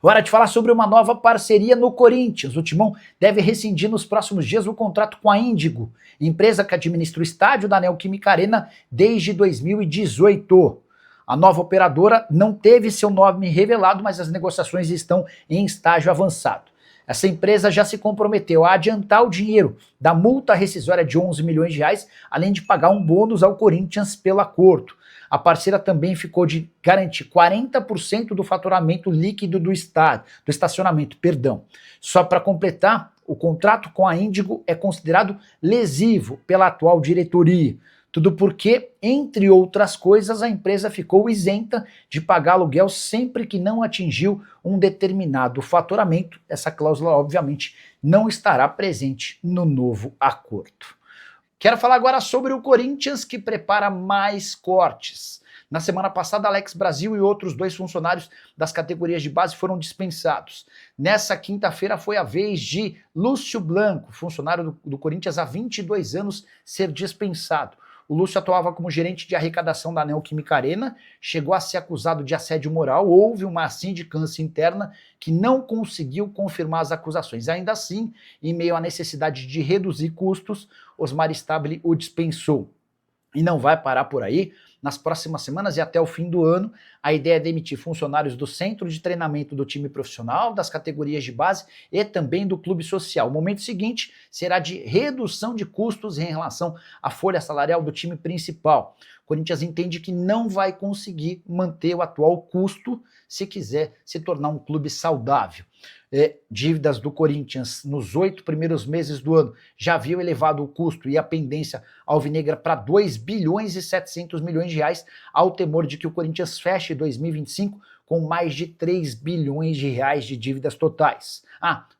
Hora de falar sobre uma nova parceria no Corinthians. O Timão deve rescindir nos próximos dias o contrato com a Índigo, empresa que administra o estádio da Neoquímica Arena desde 2018. A nova operadora não teve seu nome revelado, mas as negociações estão em estágio avançado. Essa empresa já se comprometeu a adiantar o dinheiro da multa rescisória de 11 milhões de reais, além de pagar um bônus ao Corinthians pelo acordo. A parceira também ficou de garantir 40% do faturamento líquido do estacionamento. Só para completar, o contrato com a Índigo é considerado lesivo pela atual diretoria. Tudo porque, entre outras coisas, a empresa ficou isenta de pagar aluguel sempre que não atingiu um determinado faturamento. Essa cláusula, obviamente, não estará presente no novo acordo. Quero falar agora sobre o Corinthians, que prepara mais cortes. Na semana passada, Alex Brasil e outros 2 funcionários das categorias de base foram dispensados. Nessa quinta-feira foi a vez de Lúcio Blanco, funcionário do Corinthians há 22 anos, ser dispensado. O Lúcio atuava como gerente de arrecadação da Neoquímica Arena, chegou a ser acusado de assédio moral, houve uma sindicância interna que não conseguiu confirmar as acusações. Ainda assim, em meio à necessidade de reduzir custos, Osmar Stabile o dispensou. E não vai parar por aí. Nas próximas semanas e até o fim do ano, a ideia é demitir funcionários do centro de treinamento do time profissional, das categorias de base e também do clube social. O momento seguinte será de redução de custos em relação à folha salarial do time principal. O Corinthians entende que não vai conseguir manter o atual custo se quiser se tornar um clube saudável. Dívidas do Corinthians nos 8 primeiros meses do ano já haviam elevado o custo e a pendência alvinegra para 2 bilhões e 700 milhões de reais, ao temor de que o Corinthians feche 2025 com mais de 3 bilhões de reais de dívidas totais.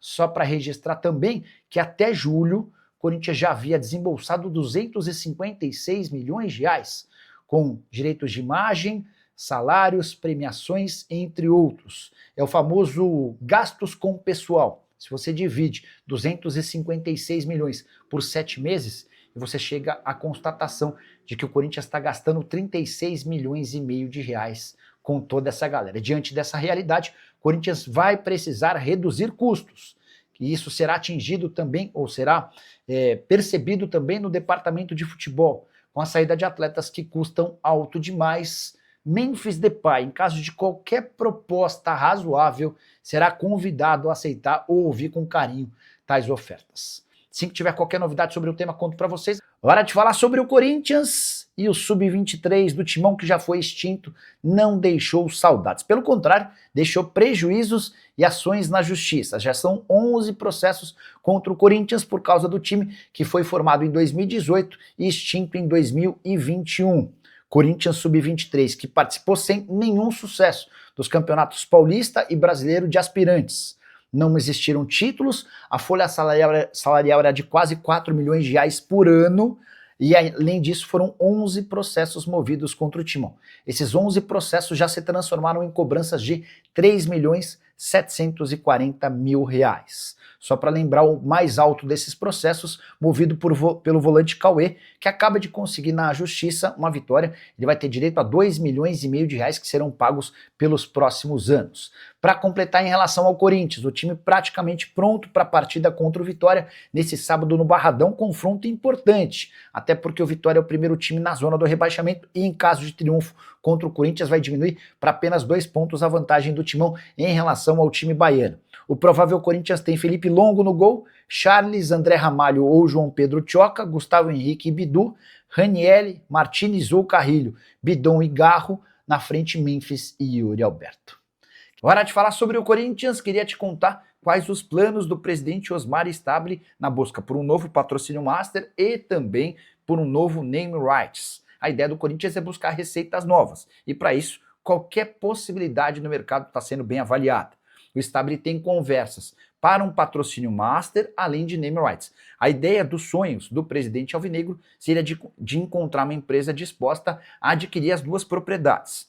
Só para registrar também que até julho o Corinthians já havia desembolsado 256 milhões de reais, com direitos de imagem, salários, premiações, entre outros. É o famoso gastos com pessoal. Se você divide 256 milhões por 7 meses, você chega à constatação de que o Corinthians está gastando 36 milhões e meio de reais com toda essa galera. Diante dessa realidade, o Corinthians vai precisar reduzir custos. E isso será atingido também, ou será percebido também no departamento de futebol, com a saída de atletas que custam alto demais. Memphis Depay, em caso de qualquer proposta razoável, será convidado a aceitar ou ouvir com carinho tais ofertas. Assim que tiver qualquer novidade sobre o tema, conto para vocês. Hora de falar sobre o Corinthians e o Sub-23 do Timão, que já foi extinto, não deixou saudades. Pelo contrário, deixou prejuízos e ações na justiça. Já são 11 processos contra o Corinthians por causa do time que foi formado em 2018 e extinto em 2021. Corinthians Sub-23, que participou sem nenhum sucesso dos campeonatos paulista e brasileiro de aspirantes. Não existiram títulos, a folha salarial era de quase 4 milhões de reais por ano, e além disso foram 11 processos movidos contra o Timão. Esses 11 processos já se transformaram em cobranças de 3 milhões 740 mil reais. Só para lembrar, o mais alto desses processos, movido pelo volante Cauê, que acaba de conseguir na justiça uma vitória. Ele vai ter direito a 2 milhões e meio de reais que serão pagos pelos próximos anos. Para completar, em relação ao Corinthians, o time praticamente pronto para a partida contra o Vitória nesse sábado no Barradão, confronto importante, até porque o Vitória é o primeiro time na zona do rebaixamento e em caso de triunfo contra o Corinthians vai diminuir para apenas 2 pontos a vantagem do Timão em relação ao time baiano. O provável Corinthians tem Felipe Longo no gol, Charles, André Ramalho ou João Pedro Tchoca, Gustavo Henrique e Bidu, Ranieri, Martínez ou Carrilho, Bidon e Garro, na frente Memphis e Yuri Alberto. Hora de falar sobre o Corinthians, queria te contar quais os planos do presidente Osmar Stabile na busca por um novo patrocínio master e também por um novo name rights. A ideia do Corinthians é buscar receitas novas e para isso qualquer possibilidade no mercado está sendo bem avaliada. O Stabile tem conversas para um patrocínio master, além de name rights. A ideia dos sonhos do presidente alvinegro seria de encontrar uma empresa disposta a adquirir as 2 propriedades.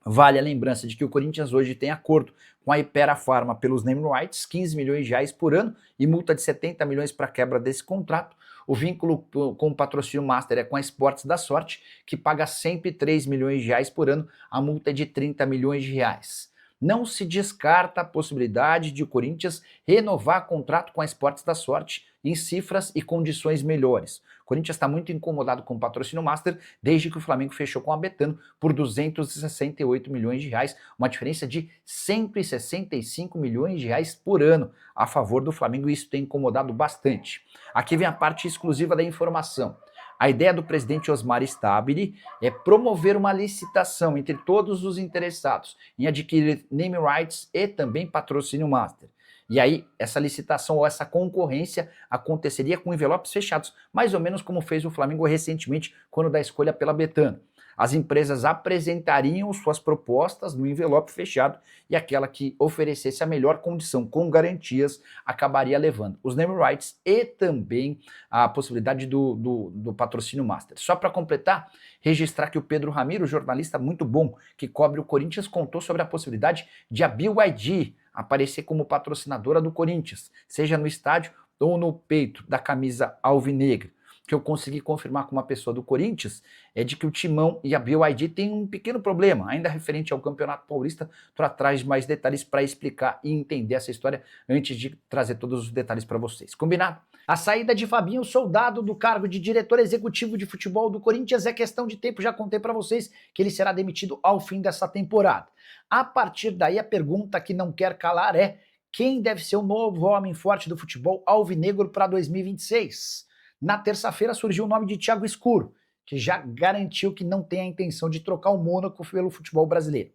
Vale a lembrança de que o Corinthians hoje tem acordo com a Hypera Pharma pelos name rights, 15 milhões de reais por ano e multa de 70 milhões para quebra desse contrato. O vínculo com o patrocínio master é com a Esportes da Sorte, que paga sempre 3 milhões de reais por ano, a multa é de 30 milhões de reais. não se descarta a possibilidade de o Corinthians renovar contrato com a Esportes da Sorte em cifras e condições melhores. O Corinthians está muito incomodado com o patrocínio Master desde que o Flamengo fechou com a Betano por 268 milhões de reais, uma diferença de 165 milhões de reais por ano a favor do Flamengo, e isso tem incomodado bastante. Aqui vem a parte exclusiva da informação. A ideia do presidente Osmar Stabile é promover uma licitação entre todos os interessados em adquirir name rights e também patrocínio master. E aí, essa licitação ou essa concorrência aconteceria com envelopes fechados, mais ou menos como fez o Flamengo recentemente quando da escolha pela Betano. As empresas apresentariam suas propostas no envelope fechado e aquela que oferecesse a melhor condição com garantias acabaria levando os name rights e também a possibilidade do patrocínio master. Só para completar, registrar que o Pedro Ramiro, jornalista muito bom que cobre o Corinthians, contou sobre a possibilidade de a BYD aparecer como patrocinadora do Corinthians, seja no estádio ou no peito da camisa alvinegra. Que eu consegui confirmar com uma pessoa do Corinthians é de que o Timão e a BYD têm um pequeno problema, ainda referente ao Campeonato Paulista. Estou atrás de mais detalhes para explicar e entender essa história antes de trazer todos os detalhes para vocês. Combinado? A saída de Fabinho Soldado do cargo de diretor executivo de futebol do Corinthians é questão de tempo, já contei para vocês que ele será demitido ao fim dessa temporada. A partir daí, a pergunta que não quer calar é: quem deve ser o novo homem forte do futebol alvinegro para 2026? Na terça-feira surgiu o nome de Thiago Escuro, que já garantiu que não tem a intenção de trocar o Mônaco pelo futebol brasileiro.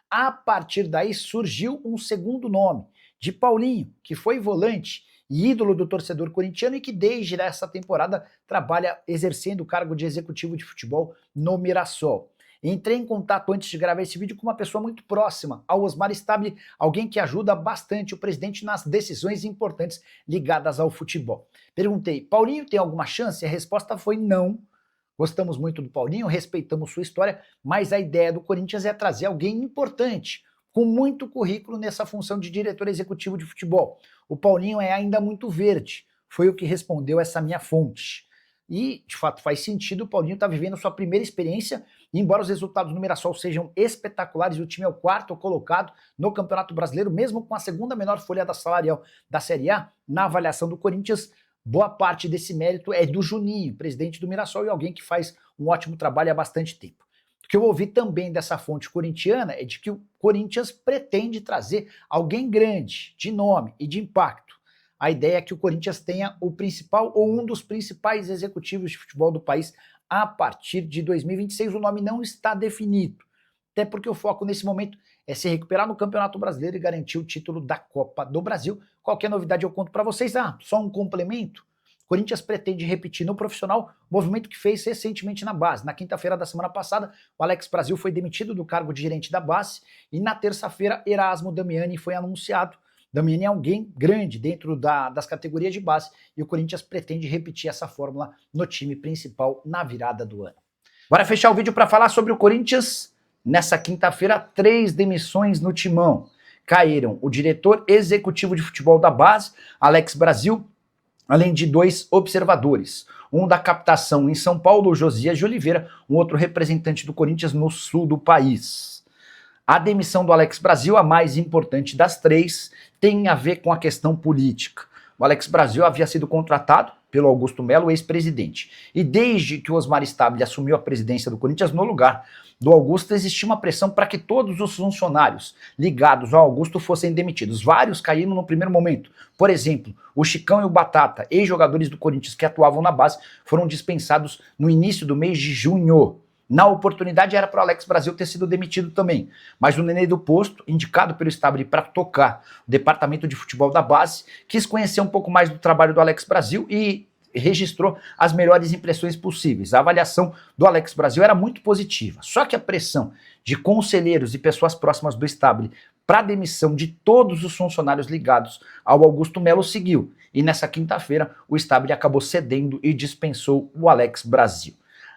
A partir daí surgiu um segundo nome, de Paulinho, que foi volante e ídolo do torcedor corintiano e que desde essa temporada trabalha exercendo o cargo de executivo de futebol no Mirassol. Entrei em contato antes de gravar esse vídeo com uma pessoa muito próxima ao Osmar Stabile, alguém que ajuda bastante o presidente nas decisões importantes ligadas ao futebol. Perguntei: Paulinho tem alguma chance? A resposta foi não. Gostamos muito do Paulinho, respeitamos sua história, mas a ideia do Corinthians é trazer alguém importante, com muito currículo nessa função de diretor executivo de futebol. O Paulinho é ainda muito verde, foi o que respondeu essa minha fonte. E, de fato, faz sentido, o Paulinho está vivendo sua primeira experiência, e embora os resultados no Mirassol sejam espetaculares, o time é o quarto colocado no Campeonato Brasileiro, mesmo com a segunda menor folha salarial da Série A, na avaliação do Corinthians, boa parte desse mérito é do Juninho, presidente do Mirassol, e alguém que faz um ótimo trabalho há bastante tempo. O que eu ouvi também dessa fonte corintiana é de que o Corinthians pretende trazer alguém grande, de nome e de impacto. A ideia é que o Corinthians tenha o principal ou um dos principais executivos de futebol do país a partir de 2026. O nome não está definido, até porque o foco nesse momento é se recuperar no Campeonato Brasileiro e garantir o título da Copa do Brasil. Qualquer novidade eu conto para vocês. Só um complemento. O Corinthians pretende repetir no profissional o movimento que fez recentemente na base. Na quinta-feira da semana passada, o Alex Brasil foi demitido do cargo de gerente da base e na terça-feira, Erasmo Damiani foi anunciado. Damiani é alguém grande dentro das categorias de base e o Corinthians pretende repetir essa fórmula no time principal na virada do ano. Bora fechar o vídeo para falar sobre o Corinthians. Nessa quinta-feira, 3 demissões no timão. Caíram o diretor executivo de futebol da base, Alex Brasil, além de 2 observadores. Um da captação em São Paulo, Josias de Oliveira, um outro representante do Corinthians no sul do país. A demissão do Alex Brasil, a mais importante das 3, tem a ver com a questão política. O Alex Brasil havia sido contratado pelo Augusto Melo, ex-presidente. E desde que o Osmar Stabile assumiu a presidência do Corinthians, no lugar do Augusto, existia uma pressão para que todos os funcionários ligados ao Augusto fossem demitidos. Vários caíram no primeiro momento. Por exemplo, o Chicão e o Batata, ex-jogadores do Corinthians que atuavam na base, foram dispensados no início do mês de junho. Na oportunidade era para o Alex Brasil ter sido demitido também, mas o Nenê do Posto, indicado pelo Stabile para tocar o departamento de futebol da base, quis conhecer um pouco mais do trabalho do Alex Brasil e registrou as melhores impressões possíveis. A avaliação do Alex Brasil era muito positiva, só que a pressão de conselheiros e pessoas próximas do Stabile para a demissão de todos os funcionários ligados ao Augusto Melo seguiu, e nessa quinta-feira o Stabile acabou cedendo e dispensou o Alex Brasil.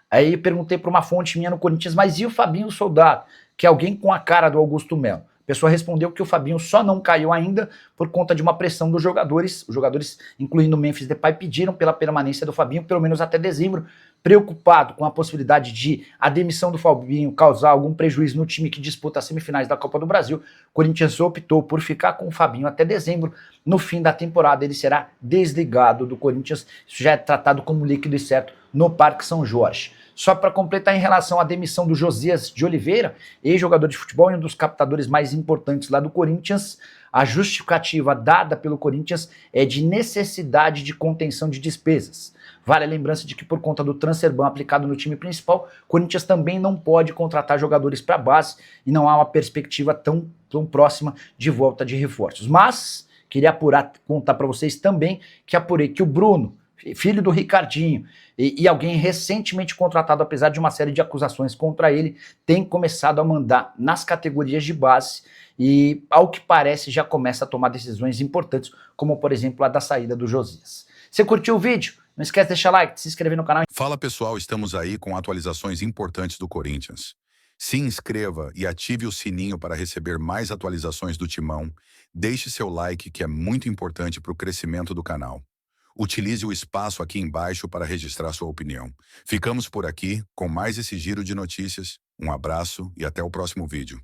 Aí perguntei para uma fonte minha no Corinthians, mas e o Fabinho Soldado, que é alguém com a cara do Augusto Melo? A pessoa respondeu que o Fabinho só não caiu ainda por conta de uma pressão dos jogadores. Os jogadores, incluindo o Memphis Depay, pediram pela permanência do Fabinho, pelo menos até dezembro, preocupado com a possibilidade de a demissão do Fabinho causar algum prejuízo no time que disputa as semifinais da Copa do Brasil, o Corinthians optou por ficar com o Fabinho até dezembro. No fim da temporada ele será desligado do Corinthians, isso já é tratado como líquido e certo no Parque São Jorge. Só para completar em relação à demissão do Josias de Oliveira, ex-jogador de futebol e um dos captadores mais importantes lá do Corinthians, a justificativa dada pelo Corinthians é de necessidade de contenção de despesas. Vale a lembrança de que por conta do transfer ban aplicado no time principal, o Corinthians também não pode contratar jogadores para base e não há uma perspectiva tão próxima de volta de reforços. Mas queria contar para vocês também que apurei que o Bruno, filho do Ricardinho, e alguém recentemente contratado, apesar de uma série de acusações contra ele, tem começado a mandar nas categorias de base e, ao que parece, já começa a tomar decisões importantes, como, por exemplo, a da saída do Josias. Você curtiu o vídeo? Não esquece de deixar like, de se inscrever no canal. Fala pessoal, estamos aí com atualizações importantes do Corinthians. Se inscreva e ative o sininho para receber mais atualizações do Timão. Deixe seu like, que é muito importante para o crescimento do canal. Utilize o espaço aqui embaixo para registrar sua opinião. Ficamos por aqui com mais esse giro de notícias. Um abraço e até o próximo vídeo.